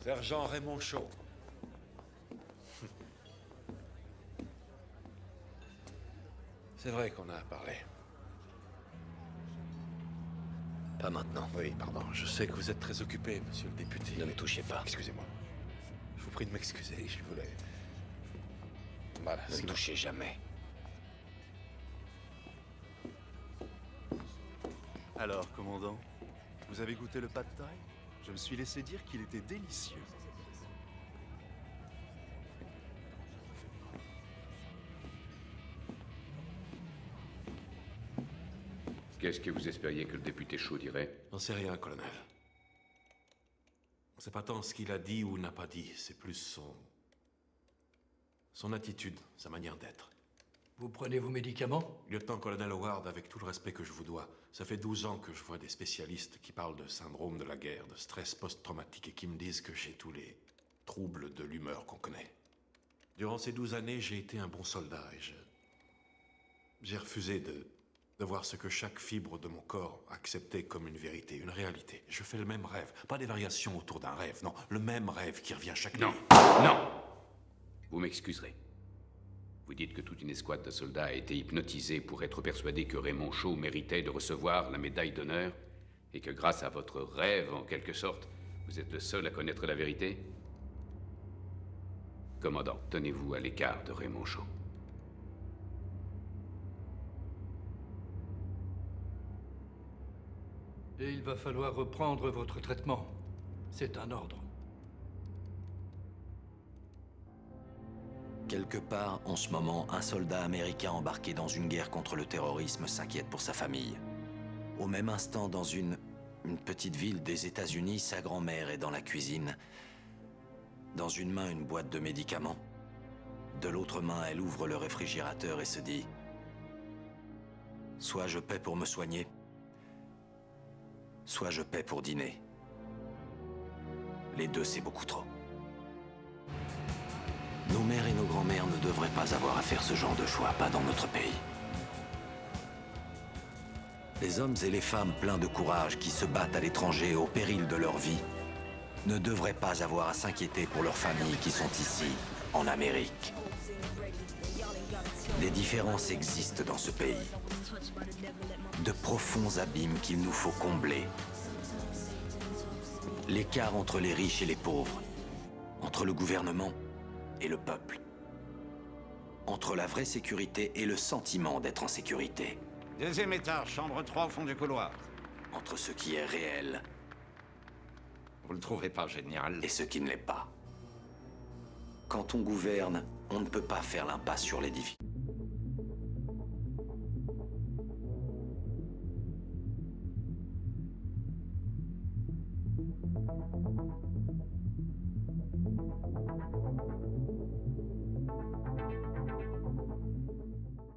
Sergent Raymond Shaw. C'est vrai qu'on a parlé. Pas maintenant. Oui, pardon. Je sais que vous êtes très occupé, monsieur le député. Ne me touchez pas. Excusez-moi. Je vous prie de m'excuser, je voulais... Voilà, Ne me touchez jamais. Alors, commandant, vous avez goûté le pad thai? Je me suis laissé dire qu'il était délicieux. Qu'est-ce que vous espériez que le député Shaw dirait? J'en sais rien, colonel. C'est pas tant ce qu'il a dit ou n'a pas dit, c'est plus son attitude, sa manière d'être. Vous prenez vos médicaments? Lieutenant-colonel Howard, avec tout le respect que je vous dois, ça fait 12 ans que je vois des spécialistes qui parlent de syndrome de la guerre, de stress post-traumatique et qui me disent que j'ai tous les troubles de l'humeur qu'on connaît. Durant ces 12 années, j'ai été un bon soldat et j'ai refusé de voir ce que chaque fibre de mon corps acceptait comme une vérité, une réalité. Je fais le même rêve, pas des variations autour d'un rêve, non, le même rêve qui revient chaque nuit. Non. Vous m'excuserez. Vous dites que toute une escouade de soldats a été hypnotisée pour être persuadée que Raymond Shaw méritait de recevoir la médaille d'honneur et que grâce à votre rêve, en quelque sorte, vous êtes le seul à connaître la vérité? Commandant, tenez-vous à l'écart de Raymond Shaw. Et il va falloir reprendre votre traitement. C'est un ordre. Quelque part, en ce moment, un soldat américain embarqué dans une guerre contre le terrorisme s'inquiète pour sa famille. Au même instant, dans une petite ville des États-Unis, sa grand-mère est dans la cuisine. Dans une main, une boîte de médicaments. De l'autre main, elle ouvre le réfrigérateur et se dit « Soit je paie pour me soigner, soit je paie pour dîner. Les deux, c'est beaucoup trop. » Nos mères et nos grands-mères ne devraient pas avoir à faire ce genre de choix, pas dans notre pays. Les hommes et les femmes pleins de courage qui se battent à l'étranger au péril de leur vie ne devraient pas avoir à s'inquiéter pour leurs familles qui sont ici, en Amérique. Des différences existent dans ce pays. De profonds abîmes qu'il nous faut combler. L'écart entre les riches et les pauvres, entre le gouvernement et le peuple, entre la vraie sécurité et le sentiment d'être en sécurité, Deuxième étage, chambre 3 au fond du couloir. entre ce qui est réel Vous le trouvez pas génial? et ce qui ne l'est pas. Quand on gouverne, on ne peut pas faire l'impasse sur les difficultés.